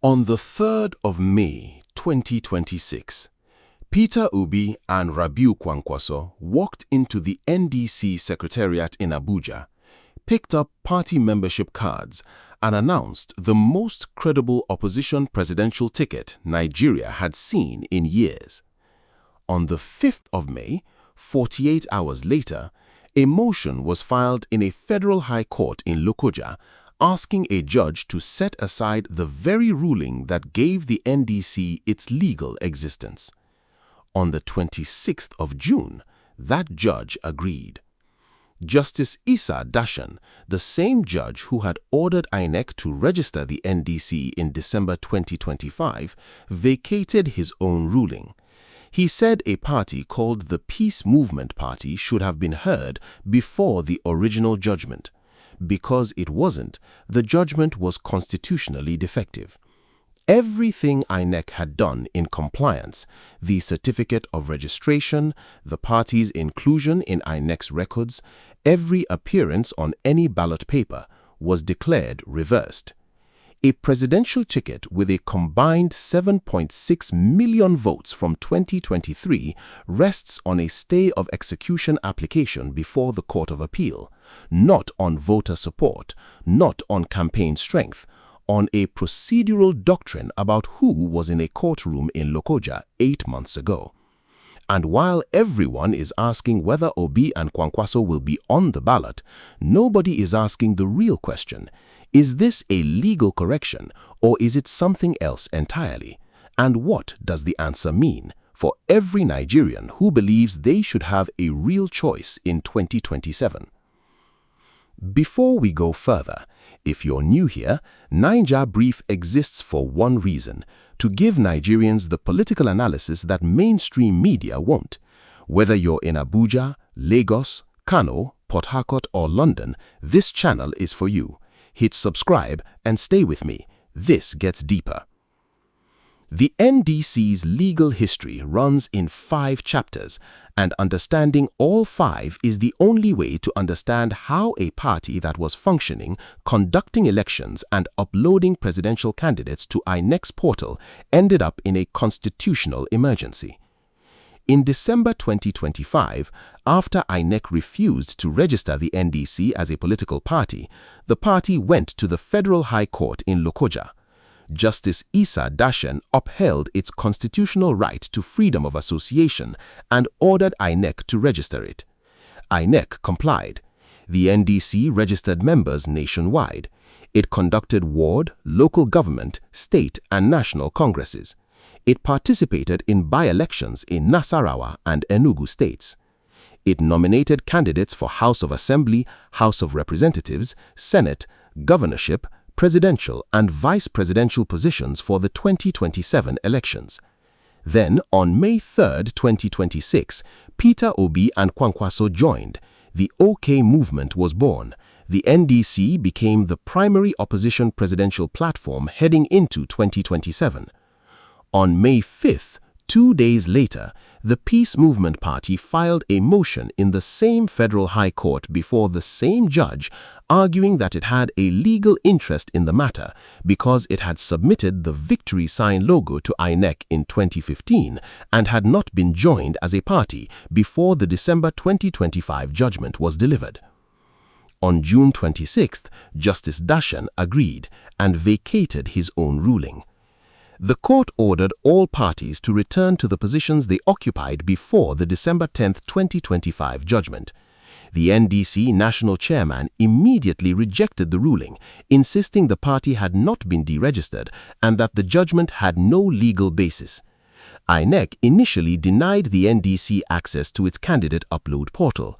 On the 3rd of May 2026, Peter Obi and Rabiu Kwankwaso walked into the NDC secretariat in Abuja, picked up party membership cards, and announced the most credible opposition presidential ticket Nigeria had seen in years. On the 5th of May, 48 hours later, a motion was filed in a federal high court in Lokoja asking a judge to set aside the very ruling that gave the NDC its legal existence. On the 26th of June, that judge agreed. Justice Issa Dashan, the same judge who had ordered INEC to register the NDC in December 2025, vacated his own ruling. He said a party called the Peace Movement Party should have been heard before the original judgment. Because it wasn't, the judgment was constitutionally defective. Everything INEC had done in compliance, the certificate of registration, the party's inclusion in INEC's records, every appearance on any ballot paper, was declared reversed. A presidential ticket with a combined 7.6 million votes from 2023 rests on a stay of execution application before the Court of Appeal, not on voter support, not on campaign strength, on a procedural doctrine about who was in a courtroom in Lokoja 8 months ago. And while everyone is asking whether Obi and Kwankwaso will be on the ballot, nobody is asking the real question: is this a legal correction, or is it something else entirely? And what does the answer mean for every Nigerian who believes they should have a real choice in 2027? Before we go further, if you're new here, Naija Brief exists for one reason: to give Nigerians the political analysis that mainstream media won't. Whether you're in Abuja, Lagos, Kano, Port Harcourt, or London, this channel is for you. Hit subscribe and stay with me. This gets deeper. The NDC's legal history runs in 5 chapters, and understanding all 5 is the only way to understand how a party that was functioning, conducting elections, and uploading presidential candidates to INEC's portal ended up in a constitutional emergency. In December 2025, after INEC refused to register the NDC as a political party, the party went to the Federal High Court in Lokoja. Justice Issa Dashan upheld its constitutional right to freedom of association and ordered INEC to register it. INEC complied. The NDC registered members nationwide. It conducted ward, local government, state, and national congresses. It participated in by-elections in Nasarawa and Enugu states. It nominated candidates for House of Assembly, House of Representatives, Senate, governorship, presidential and vice-presidential positions for the 2027 elections. Then, on May 3, 2026, Peter Obi and Kwankwaso joined. The OK movement was born. The NDC became the primary opposition presidential platform heading into 2027. On May 5, 2 days later, the Peace Movement Party filed a motion in the same Federal High Court before the same judge, arguing that it had a legal interest in the matter because it had submitted the victory sign logo to INEC in 2015 and had not been joined as a party before the December 2025 judgment was delivered. On June 26, Justice Dashan agreed and vacated his own ruling. The court ordered all parties to return to the positions they occupied before the December 10, 2025 judgment. The NDC national chairman immediately rejected the ruling, insisting the party had not been deregistered and that the judgment had no legal basis. INEC initially denied the NDC access to its candidate upload portal.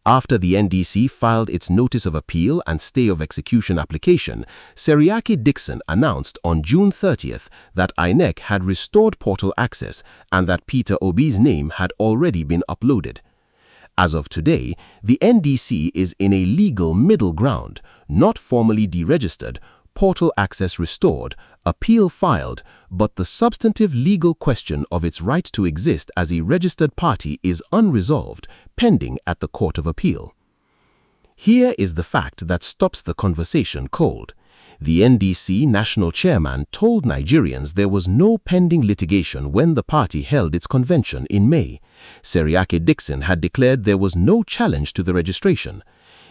After the NDC filed its notice of appeal and stay of execution application, Seriake Dixon announced on June 30th that INEC had restored portal access and that Peter Obi's name had already been uploaded. As of today, the NDC is in a legal middle ground, not formally deregistered, portal access restored, appeal filed, but the substantive legal question of its right to exist as a registered party is unresolved, pending at the Court of Appeal. Here is the fact that stops the conversation cold. The NDC national chairman told Nigerians there was no pending litigation when the party held its convention in May. Seriake Dixon had declared there was no challenge to the registration.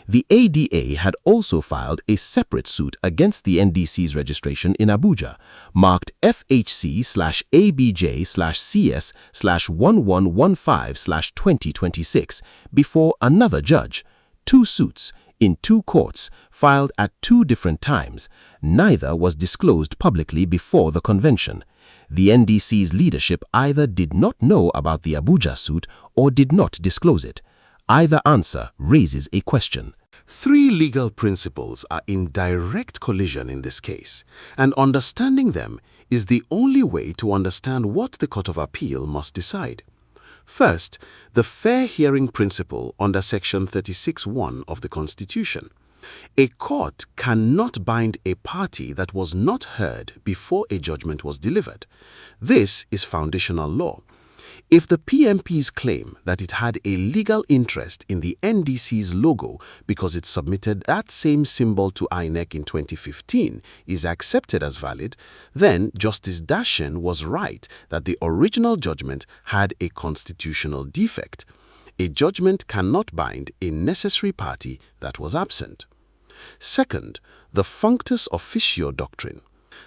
The ADA had also filed a separate suit against the NDC's registration in Abuja, marked FHC/ABJ/CS/1115/2026, before another judge. Two suits, in two courts, filed at two different times. Neither was disclosed publicly before the convention. The NDC's leadership either did not know about the Abuja suit or did not disclose it. Either answer raises a question. Three legal principles are in direct collision in this case, and understanding them is the only way to understand what the Court of Appeal must decide. First, the fair hearing principle under Section 36(1) of the Constitution. A court cannot bind a party that was not heard before a judgment was delivered. This is foundational law. If the PMP's claim that it had a legal interest in the NDC's logo because it submitted that same symbol to INEC in 2015 is accepted as valid, then Justice Dashen was right that the original judgment had a constitutional defect. A judgment cannot bind a necessary party that was absent. Second, the functus officio doctrine.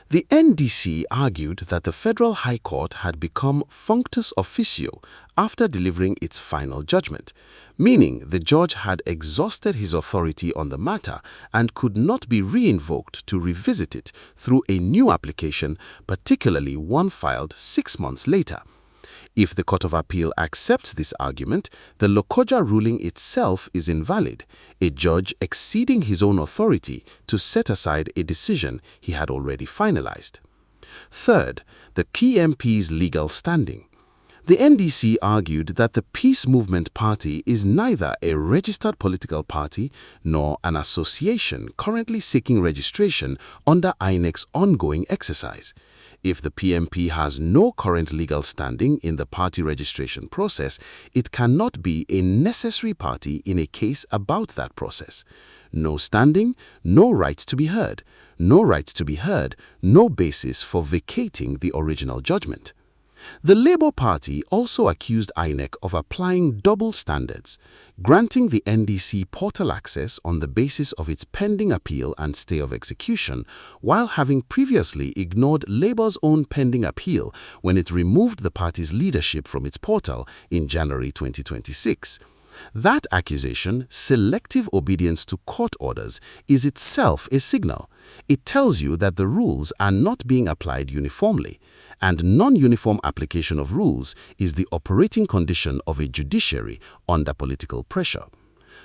The NDC argued that the Federal High Court had become functus officio after delivering its final judgment, meaning the judge had exhausted his authority on the matter and could not be re-invoked to revisit it through a new application, particularly one filed 6 months later. If the Court of Appeal accepts this argument, the Lokoja ruling itself is invalid, a judge exceeding his own authority to set aside a decision he had already finalized. Third, the PMP's legal standing. The NDC argued that the Peace Movement Party is neither a registered political party nor an association currently seeking registration under INEC's ongoing exercise. If the PMP has no current legal standing in the party registration process, it cannot be a necessary party in a case about that process. No standing, no right to be heard. No right to be heard, no basis for vacating the original judgment. The Labour Party also accused INEC of applying double standards, granting the NDC portal access on the basis of its pending appeal and stay of execution, while having previously ignored Labour's own pending appeal when it removed the party's leadership from its portal in January 2026. That accusation, selective obedience to court orders, is itself a signal. It tells you that the rules are not being applied uniformly, and non-uniform application of rules is the operating condition of a judiciary under political pressure.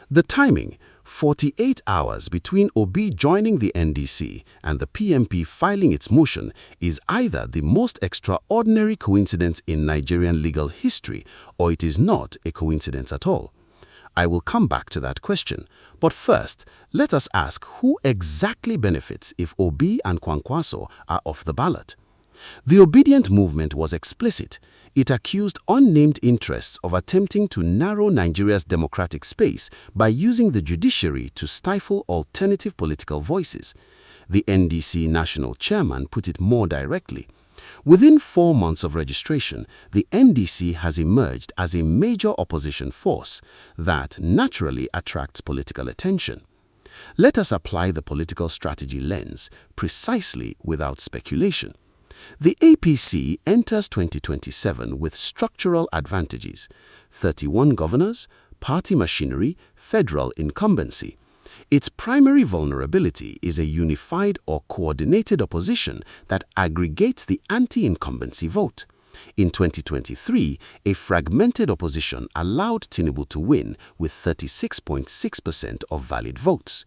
The timing, 48 hours between Obi joining the NDC and the PMP filing its motion, is either the most extraordinary coincidence in Nigerian legal history or it is not a coincidence at all. I will come back to that question, but first, let us ask who exactly benefits if Obi and Kwankwaso are off the ballot. The Obedient movement was explicit. It accused unnamed interests of attempting to narrow Nigeria's democratic space by using the judiciary to stifle alternative political voices. The NDC national chairman put it more directly. Within 4 months of registration, the NDC has emerged as a major opposition force that naturally attracts political attention. Let us apply the political strategy lens, precisely without speculation. The APC enters 2027 with structural advantages: 31 governors, party machinery, federal incumbency. Its primary vulnerability is a unified or coordinated opposition that aggregates the anti-incumbency vote. In 2023, a fragmented opposition allowed Tinubu to win with 36.6% of valid votes.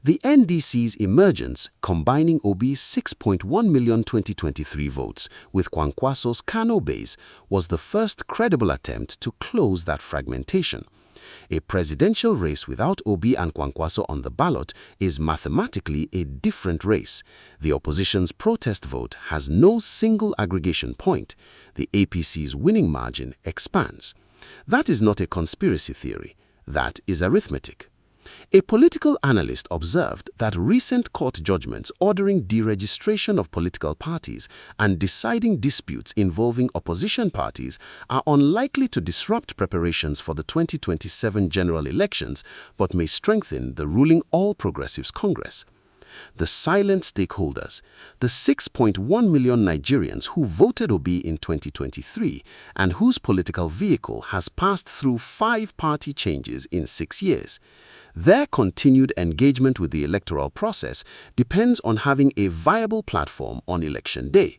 The NDC's emergence, combining Obi's 6.1 million 2023 votes with Kwankwaso's Kano base, was the first credible attempt to close that fragmentation. A presidential race without Obi and Kwankwaso on the ballot is mathematically a different race. The opposition's protest vote has no single aggregation point. The APC's winning margin expands. That is not a conspiracy theory. That is arithmetic. A political analyst observed that recent court judgments ordering deregistration of political parties and deciding disputes involving opposition parties are unlikely to disrupt preparations for the 2027 general elections, but may strengthen the ruling All Progressives Congress. The silent stakeholders, the 6.1 million Nigerians who voted Obi in 2023 and whose political vehicle has passed through 5 party changes in 6 years. Their continued engagement with the electoral process depends on having a viable platform on election day.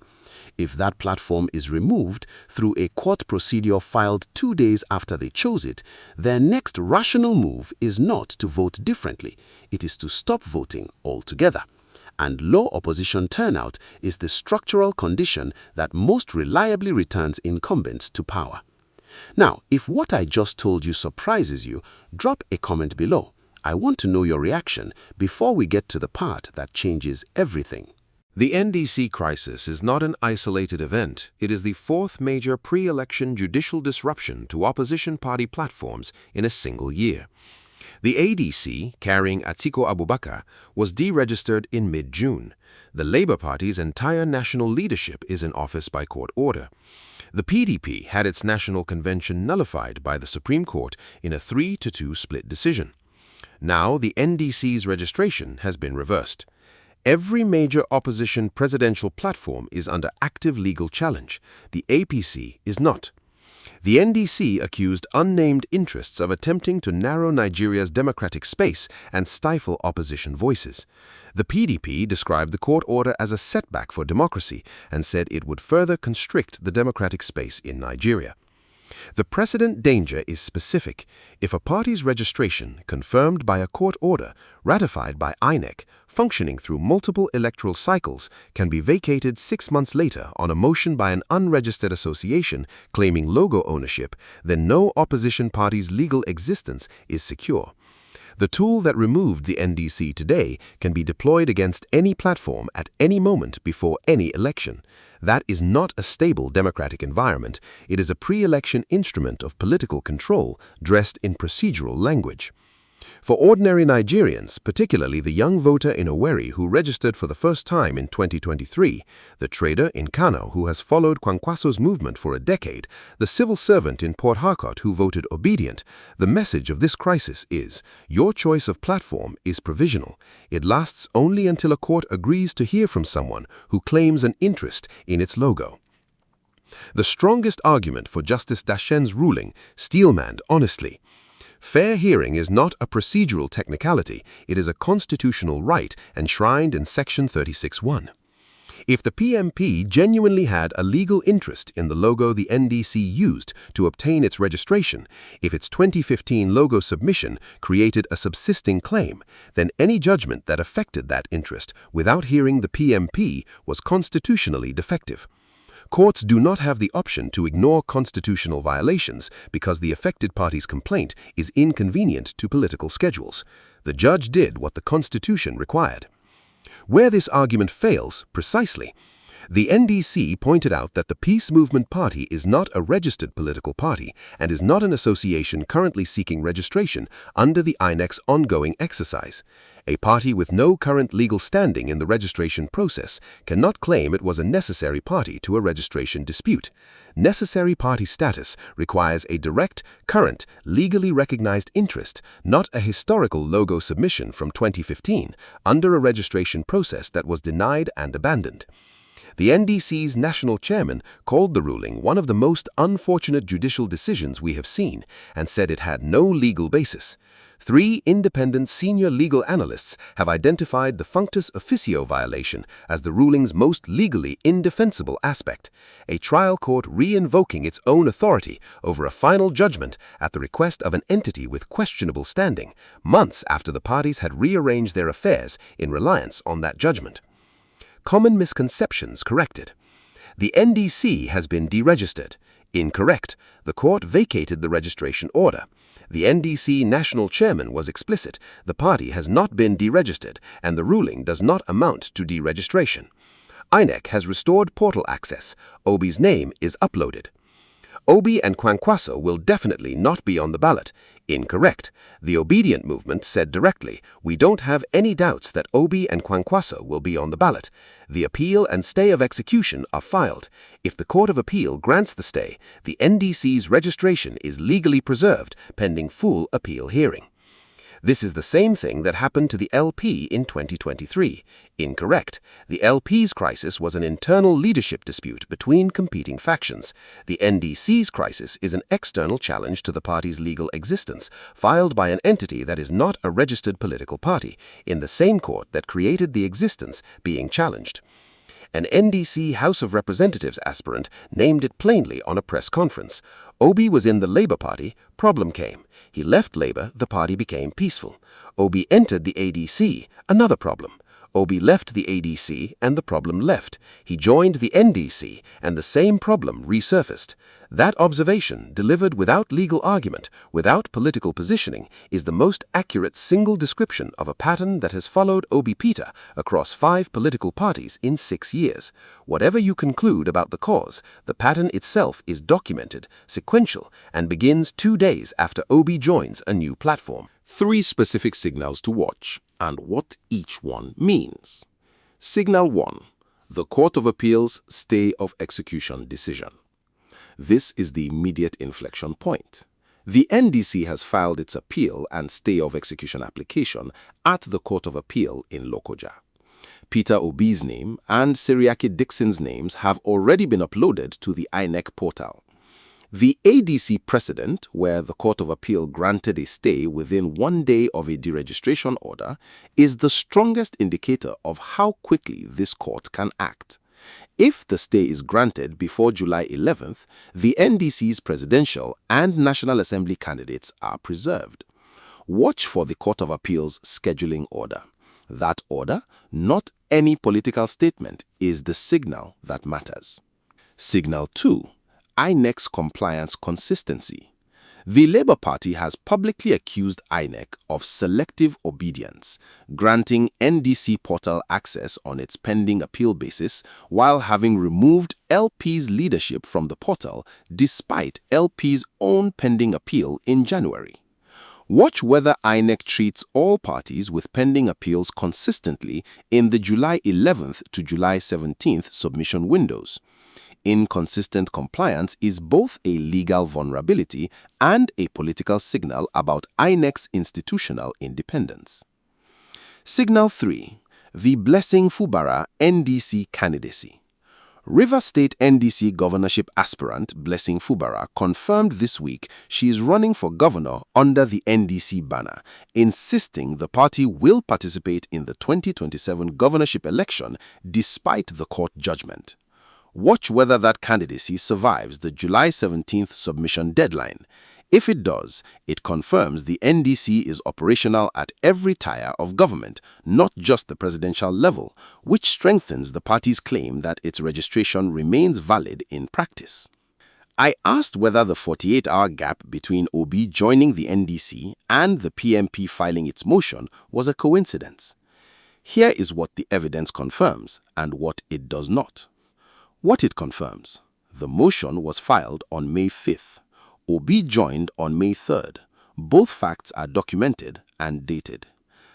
If that platform is removed through a court procedure filed 2 days after they chose it, their next rational move is not to vote differently. It is to stop voting altogether. And low opposition turnout is the structural condition that most reliably returns incumbents to power. Now, if what I just told you surprises you, drop a comment below. I want to know your reaction before we get to the part that changes everything. The NDC crisis is not an isolated event. It is the 4th major pre-election judicial disruption to opposition party platforms in a single year. The ADC, carrying Atiku Abubakar, was deregistered in mid-June. The Labour Party's entire national leadership is in office by court order. The PDP had its national convention nullified by the Supreme Court in a 3-2 split decision. Now the NDC's registration has been reversed. Every major opposition presidential platform is under active legal challenge. The APC is not. The NDC accused unnamed interests of attempting to narrow Nigeria's democratic space and stifle opposition voices. The PDP described the court order as a setback for democracy and said it would further constrict the democratic space in Nigeria. The precedent danger is specific. If a party's registration, confirmed by a court order, ratified by INEC, functioning through multiple electoral cycles, can be vacated 6 months later on a motion by an unregistered association claiming logo ownership, then no opposition party's legal existence is secure. The tool that removed the NDC today can be deployed against any platform at any moment before any election. That is not a stable democratic environment. It is a pre-election instrument of political control dressed in procedural language. For ordinary Nigerians, particularly the young voter in Owerri who registered for the first time in 2023, the trader in Kano who has followed Kwankwaso's movement for a decade, the civil servant in Port Harcourt who voted obedient, the message of this crisis is, your choice of platform is provisional. It lasts only until a court agrees to hear from someone who claims an interest in its logo. The strongest argument for Justice Dashen's ruling, steelmanned honestly. Fair hearing is not a procedural technicality, it is a constitutional right enshrined in Section 36(1). If the PMP genuinely had a legal interest in the logo the NDC used to obtain its registration, if its 2015 logo submission created a subsisting claim, then any judgment that affected that interest without hearing the PMP was constitutionally defective. Courts do not have the option to ignore constitutional violations because the affected party's complaint is inconvenient to political schedules. The judge did what the Constitution required. Where this argument fails, precisely, the NDC pointed out that the Peace Movement Party is not a registered political party and is not an association currently seeking registration under the INEC's ongoing exercise. A party with no current legal standing in the registration process cannot claim it was a necessary party to a registration dispute. Necessary party status requires a direct, current, legally recognized interest, not a historical logo submission from 2015 under a registration process that was denied and abandoned. The NDC's national chairman called the ruling one of the most unfortunate judicial decisions we have seen and said it had no legal basis. 3 independent senior legal analysts have identified the functus officio violation as the ruling's most legally indefensible aspect, a trial court re-invoking its own authority over a final judgment at the request of an entity with questionable standing, months after the parties had rearranged their affairs in reliance on that judgment. Common misconceptions corrected. The NDC has been deregistered. Incorrect. The court vacated the registration order. The NDC national chairman was explicit. The party has not been deregistered, and the ruling does not amount to deregistration. INEC has restored portal access. Obi's name is uploaded. Obi and Kwankwaso will definitely not be on the ballot. Incorrect. The Obedient movement said directly, "We don't have any doubts that Obi and Kwankwaso will be on the ballot. The appeal and stay of execution are filed. If the Court of Appeal grants the stay, the NDC's registration is legally preserved pending full appeal hearing." This is the same thing that happened to the LP in 2023. Incorrect. The LP's crisis was an internal leadership dispute between competing factions. The NDC's crisis is an external challenge to the party's legal existence, filed by an entity that is not a registered political party, in the same court that created the existence being challenged. An NDC House of Representatives aspirant named it plainly on a press conference. Obi was in the Labour Party, problem came. He left Labour, the party became peaceful. Obi entered the ADC, another problem. Obi left the ADC and the problem left. He joined the NDC and the same problem resurfaced. That observation, delivered without legal argument, without political positioning, is the most accurate single description of a pattern that has followed Obi Peter across 5 political parties in 6 years. Whatever you conclude about the cause, the pattern itself is documented, sequential, and begins 2 days after Obi joins a new platform. 3 specific signals to watch, and what each one means. Signal 1. The Court of Appeal's stay of execution decision. This is the immediate inflection point. The NDC has filed its appeal and stay of execution application at the Court of Appeal in Lokoja. Peter Obi's name and Seriake Dixon's names have already been uploaded to the INEC portal. The ADC precedent, where the Court of Appeal granted a stay within 1 day of a deregistration order, is the strongest indicator of how quickly this court can act. If the stay is granted before July 11th, the NDC's presidential and National Assembly candidates are preserved. Watch for the Court of Appeal's scheduling order. That order, not any political statement, is the signal that matters. Signal 2. INEC's compliance consistency. The Labour Party has publicly accused INEC of selective obedience, granting NDC portal access on its pending appeal basis while having removed LP's leadership from the portal despite LP's own pending appeal in January. Watch whether INEC treats all parties with pending appeals consistently in the July 11th to July 17th submission windows. Inconsistent compliance is both a legal vulnerability and a political signal about INEC's institutional independence. Signal 3. The Blessing Fubara NDC candidacy. Rivers State NDC governorship aspirant Blessing Fubara confirmed this week she is running for governor under the NDC banner, insisting the party will participate in the 2027 governorship election despite the court judgment. Watch whether that candidacy survives the July 17th submission deadline. If it does, it confirms the NDC is operational at every tier of government, not just the presidential level, which strengthens the party's claim that its registration remains valid in practice. I asked whether the 48-hour gap between Obi joining the NDC and the PMP filing its motion was a coincidence. Here is what the evidence confirms and what it does not. What it confirms: the motion was filed on May 5th. Obi joined on May 3rd. Both facts are documented and dated.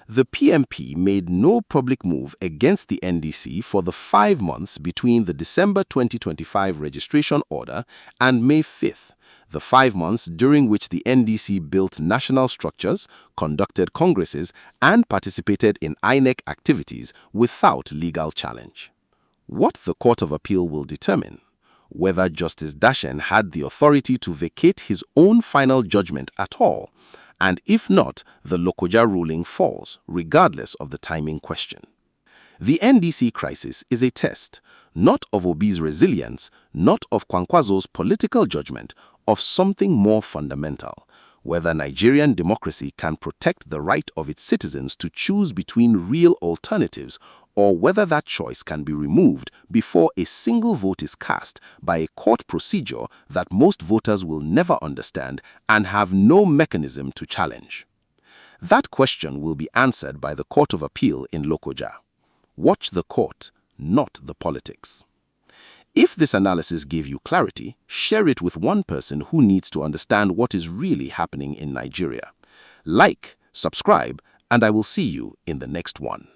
The PMP made no public move against the NDC for the 5 months between the December 2025 registration order and May 5th, the 5 months during which the NDC built national structures, conducted congresses, and participated in INEC activities without legal challenge. What the Court of Appeal will determine: whether Justice Dashen had the authority to vacate his own final judgment at all, and if not, the Lokoja ruling falls, regardless of the timing question. The NDC crisis is a test, not of Obi's resilience, not of Kwankwaso's political judgment, of something more fundamental: whether Nigerian democracy can protect the right of its citizens to choose between real alternatives, or whether that choice can be removed before a single vote is cast by a court procedure that most voters will never understand and have no mechanism to challenge. That question will be answered by the Court of Appeal in Lokoja. Watch the court, not the politics. If this analysis gave you clarity, share it with one person who needs to understand what is really happening in Nigeria. Like, subscribe, and I will see you in the next one.